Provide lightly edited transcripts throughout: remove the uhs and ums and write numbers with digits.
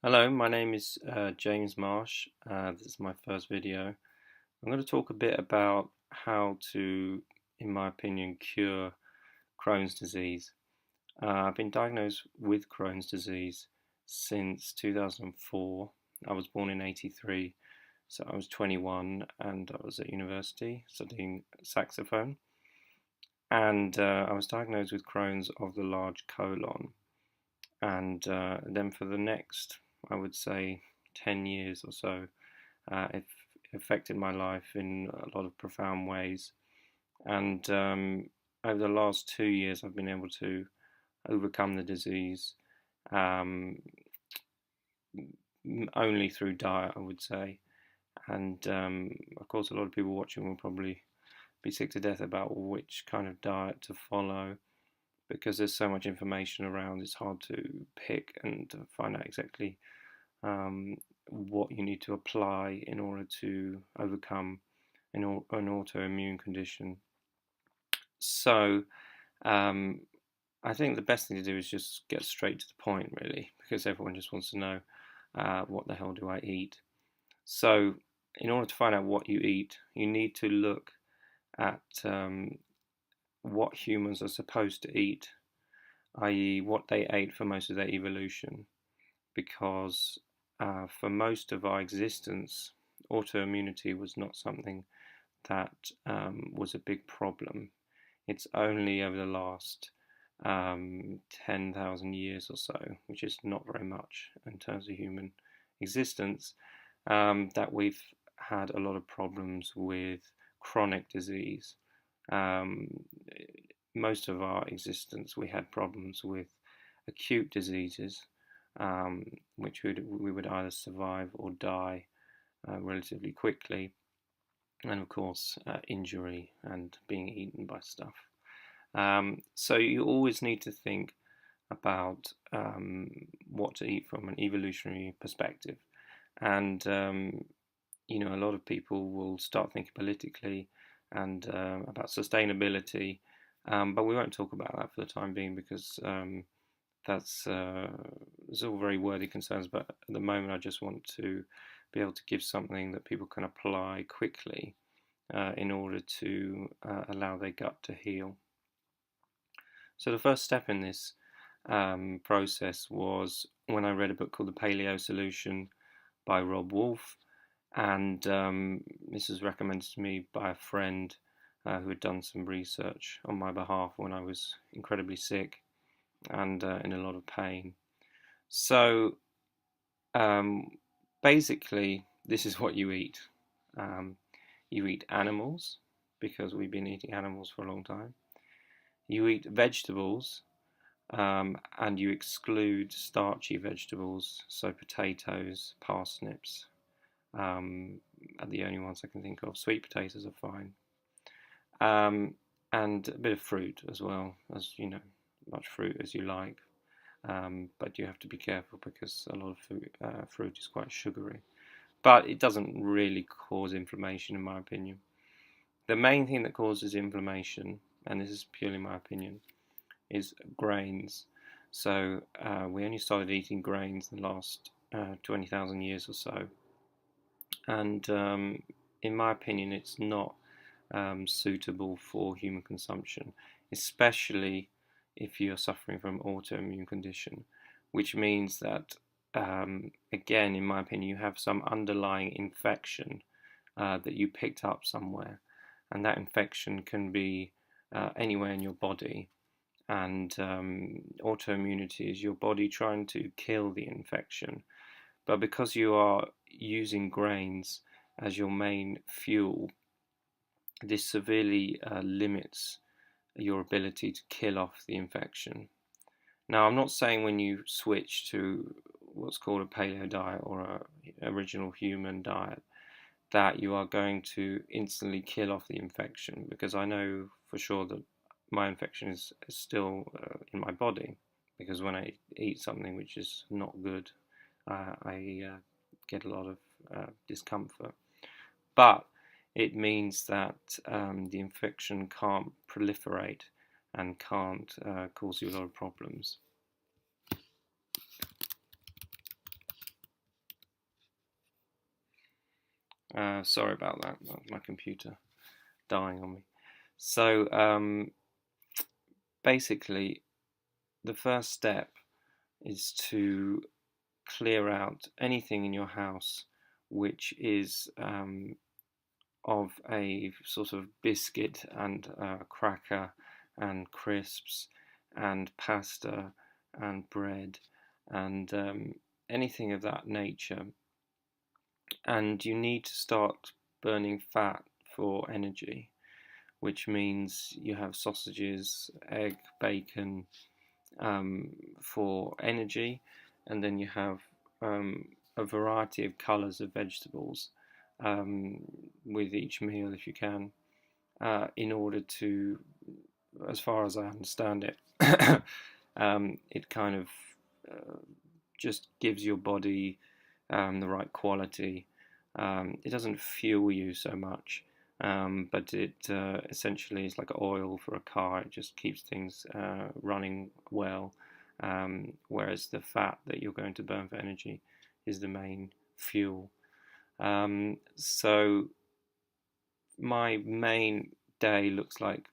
Hello, my name is James Marsh. This is my first video. I'm going to talk a bit about how to, in my opinion, cure Crohn's disease. I've been diagnosed with Crohn's disease since 2004. I was born in '83, so I was 21 and I was at university studying saxophone. And I was diagnosed with Crohn's of the large colon. And then for the next, I would say, 10 years or so, it affected my life in a lot of profound ways. And over the last 2 years, I've been able to overcome the disease um, only through diet, I would say. And of course, a lot of people watching will probably be sick to death about which kind of diet to follow because there's so much information around. It's hard to pick and to find out exactly what you need to apply in order to overcome an autoimmune condition. So I think the best thing to do is just get straight to the point, really, because everyone just wants to know what the hell do I eat. So in order to find out what you eat, you need to look at what humans are supposed to eat, i.e. what they ate for most of their evolution, because for most of our existence, autoimmunity was not something that was a big problem. It's only over the last 10,000 years or so, which is not very much in terms of human existence, that we've had a lot of problems with chronic disease. Most of our existence, we had problems with acute diseases, which we would either survive or die relatively quickly, and of course, injury and being eaten by stuff. So you always need to think about what to eat from an evolutionary perspective, and a lot of people will start thinking politically and about sustainability, but we won't talk about that for the time being because that's it's all very worthy concerns. But at the moment, I just want to be able to give something that people can apply quickly in order to allow their gut to heal. So the first step in this process was when I read a book called The Paleo Solution by Rob Wolf, and this was recommended to me by a friend who had done some research on my behalf when I was incredibly sick and in a lot of pain. So basically, this is what you eat. You eat animals, because we've been eating animals for a long time. You eat vegetables, and you exclude starchy vegetables, so potatoes, parsnips, are the only ones I can think of. Sweet potatoes are fine. And a bit of fruit as well, as you know, much fruit as you like. But you have to be careful because a lot of fruit is quite sugary. But it doesn't really cause inflammation, in my opinion. The main thing that causes inflammation, and this is purely my opinion, is grains. So we only started eating grains in the last 20,000 years or so. And in my opinion, it's not suitable for human consumption, especially if you're suffering from autoimmune condition, which means that, again, in my opinion, you have some underlying infection that you picked up somewhere, and that infection can be anywhere in your body. And autoimmunity is your body trying to kill the infection. But because you are using grains as your main fuel, this severely limits your ability to kill off the infection. Now, I'm not saying when you switch to what's called a paleo diet or an original human diet that you are going to instantly kill off the infection, because I know for sure that my infection is still in my body, because when I eat something which is not good, I get a lot of discomfort. But it means that the infection can't proliferate and can't cause you a lot of problems. Sorry about that. That was my computer dying on me. So basically, the first step is to clear out anything in your house which is of a sort of biscuit and cracker and crisps and pasta and bread and anything of that nature. And you need to start burning fat for energy, which means you have sausages, egg, bacon for energy, and then you have a variety of colours of vegetables with each meal if you can, in order to, as far as I understand it, it kind of just gives your body the right quality. It doesn't fuel you so much, but it essentially is like oil for a car. It just keeps things running well, whereas the fat that you're going to burn for energy is the main fuel. So my main day looks like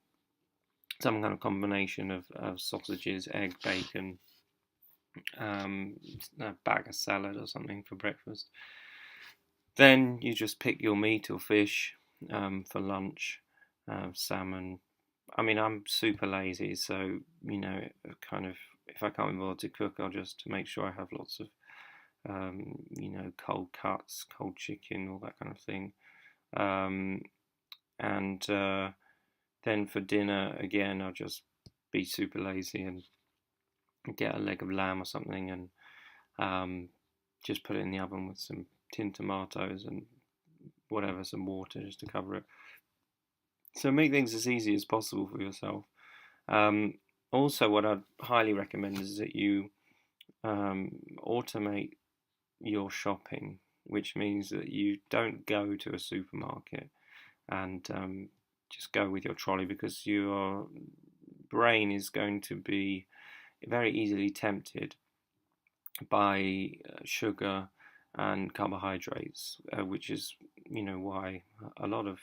some kind of combination of sausages, egg, bacon, a bag of salad or something for breakfast. Then you just pick your meat or fish for lunch, salmon. I mean, I'm super lazy, so kind of if I can't be bothered to cook, I'll just make sure I have lots of cold cuts, cold chicken, all that kind of thing. And then for dinner, again, I'll just be super lazy and get a leg of lamb or something and just put it in the oven with some tinned tomatoes and whatever, some water just to cover it. So make things as easy as possible for yourself. Also, what I'd highly recommend is that you automate your shopping, which means that you don't go to a supermarket and just go with your trolley, because your brain is going to be very easily tempted by sugar and carbohydrates, which is why a lot of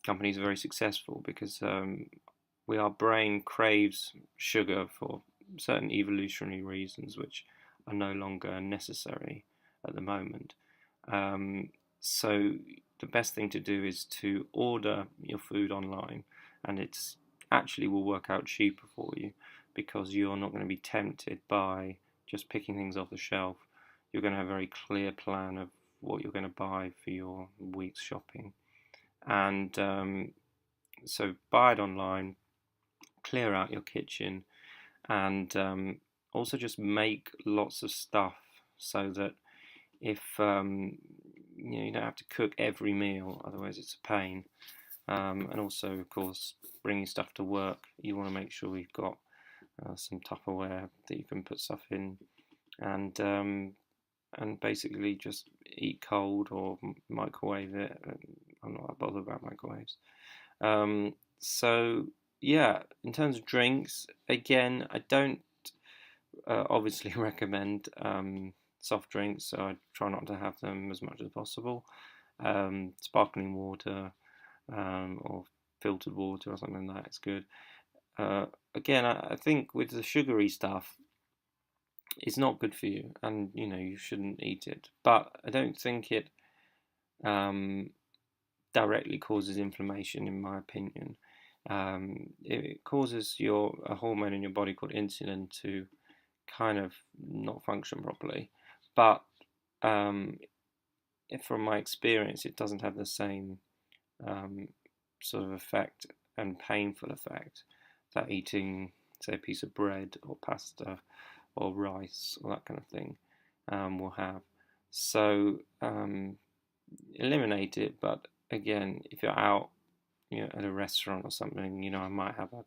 companies are very successful, because our brain craves sugar for certain evolutionary reasons which are no longer necessary at the moment. So the best thing to do is to order your food online, and it's actually will work out cheaper for you, because you're not going to be tempted by just picking things off the shelf. You're going to have a very clear plan of what you're going to buy for your week's shopping. And so buy it online, clear out your kitchen, and also just make lots of stuff so that if you don't have to cook every meal, otherwise it's a pain. And also, of course, bringing stuff to work, you want to make sure you've got some Tupperware that you can put stuff in, and basically just eat cold or microwave it. I'm not that bothered about microwaves. So yeah, in terms of drinks, again, I don't obviously recommend soft drinks, so I try not to have them as much as possible. Sparkling water or filtered water or something like that is good. Again, I think with the sugary stuff, it's not good for you, and you shouldn't eat it. But I don't think it directly causes inflammation, in my opinion. It causes a hormone in your body called insulin to kind of not function properly. But from my experience, it doesn't have the same sort of effect and painful effect that eating, say, a piece of bread or pasta or rice or that kind of thing will have. So eliminate it. But again, if you're out, at a restaurant or something, I might have a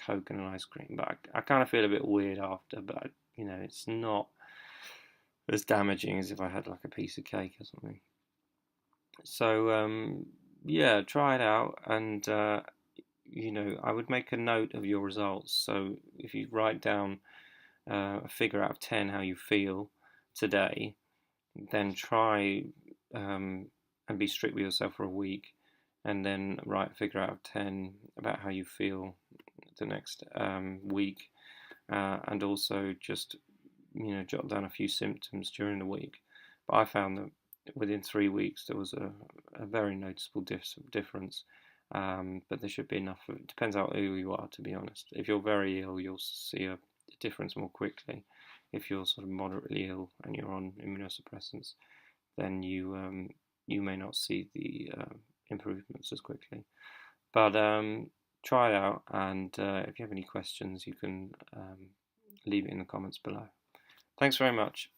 Coke and an ice cream, but I kind of feel a bit weird after. But it's not as damaging as if I had like a piece of cake or something. So yeah, try it out, and I would make a note of your results. So if you write down a figure out of 10 how you feel today, then try and be strict with yourself for a week, and then write a figure out of 10 about how you feel the next week, and also just jot down a few symptoms during the week. But I found that within 3 weeks there was a very noticeable difference. But there should be enough. It depends how ill you are, to be honest. If you're very ill, you'll see a difference more quickly. If you're sort of moderately ill and you're on immunosuppressants, then you may not see the improvements as quickly. But try it out, and if you have any questions, you can leave it in the comments below. Thanks very much.